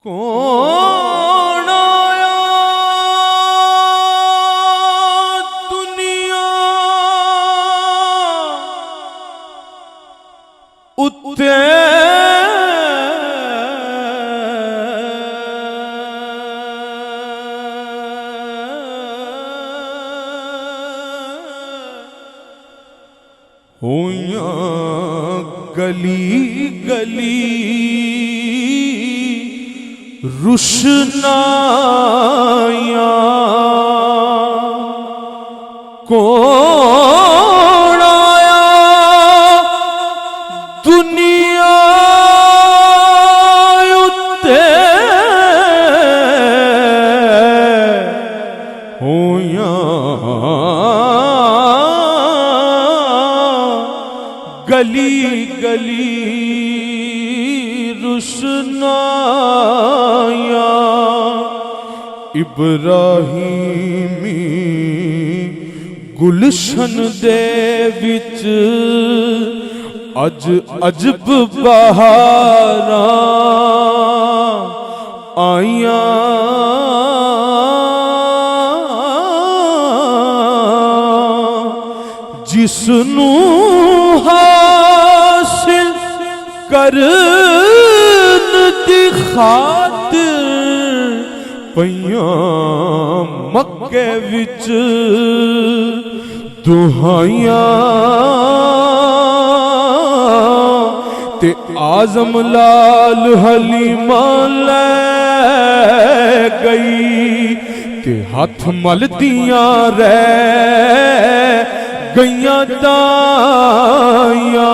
کون آیا دنیا اتے ہویاں گلی گلی روشنائیاں کون آیا دنیا اتے ہویاں گلی گلی روشنائیاں ابراہیمی گلشن دے وچ اج عجب بہاراں آئیاں جس نو حاصل کرن دی خاطر پیاں مکے وچ دہائیاں تے اعظم لال حلیمہ لے گئی تے ہاتھ ملدیاں رہ گئیاں تائیاں